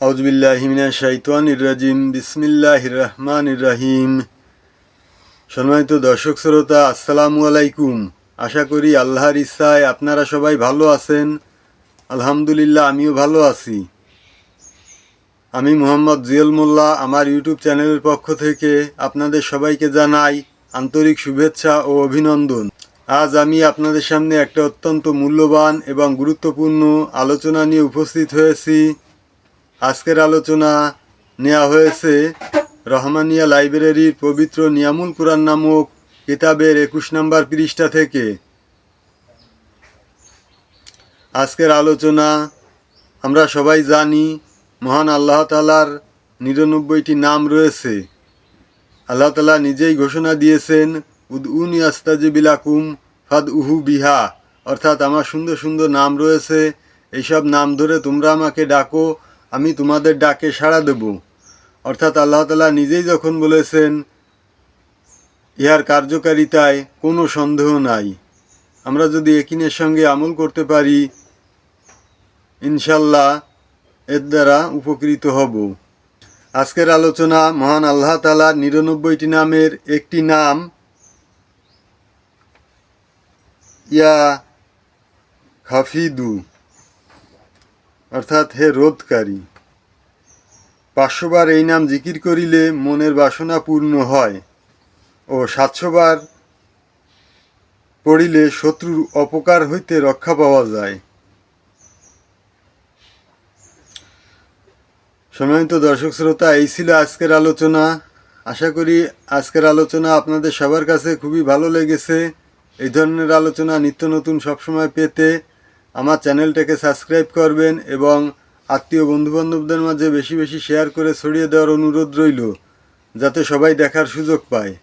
আউযুবিল্লাহি মিনাশ শাইতানির রাজিম। বিসমিল্লাহির রহমানির রহিম। সম্মানিত দর্শক শ্রোতা, আসসালামু আলাইকুম। আশা করি আল্লাহর ইচ্ছায় আপনারা সবাই ভালো আছেন। আলহামদুলিল্লাহ, আমিও ভালো আছি। আমি মোহাম্মদ জিয়াল মোল্লা আমার ইউটিউব চ্যানেলের পক্ষ থেকে আপনাদের সবাইকে জানাই আন্তরিক শুভেচ্ছা ও অভিনন্দন। আজ আমি আপনাদের সামনে একটা অত্যন্ত মূল্যবান এবং গুরুত্বপূর্ণ আলোচনা নিয়ে উপস্থিত হয়েছি। আজকের আলোচনা নেওয়া হয়েছে রহমানিয়া লাইব্রেরির পবিত্র নিয়ামুল কুরআন নামক কিতাবের 21 নম্বর পৃষ্ঠা থেকে। আজকের আলোচনা আমরা সবাই জানি, মহান আল্লাহ তাআলার 99টি নাম রয়েছে। আল্লাহ তাআলা নিজেই ঘোষণা দিয়েছেন, উদউনি আস্তাজিব লাকুম ফাদউহু বিহা, অর্থাৎ আমার সুন্দর সুন্দর নাম রয়েছে, এইসব নাম ধরে তোমরা আমাকে ডাকো, আমি তোমাদের ডাকে সাড়া দেব। অর্থাৎ আল্লাহ তাআলা নিজেই যখন বলেছেন, ইহার কার্যকারিতায় কোনো সন্দেহ নাই। আমরা যদি একিনের সঙ্গে আমল করতে পারি, ইনশাল্লাহ এর দ্বারা উপকৃত হব। আজকের আলোচনা মহান আল্লাহ তাআলার 99টি নামের একটি নাম, ইয়া খাফিদু, অর্থাৎ হে রোধকারী। 500 বার এই নাম জিকির করিলে মনের বাসনা পূর্ণ হয় ও 700 বার পড়িলে শত্রুর অপকার হইতে রক্ষা পাওয়া যায়। সম্মানিত দর্শক শ্রোতা, এই ছিল আজকের আলোচনা। আশা করি আজকের আলোচনা আপনাদের সবার কাছে খুবই ভালো লেগেছে। এই ধরনের আলোচনা নিত্য নতুন সবসময় পেতে আমার চ্যানেলটাকে সাবস্ক্রাইব করবেন এবং আত্মীয় বন্ধুবান্ধবদের মাঝে বেশি বেশি শেয়ার করে ছড়িয়ে দেওয়ার অনুরোধ রইল, যাতে সবাই দেখার সুযোগ পায়।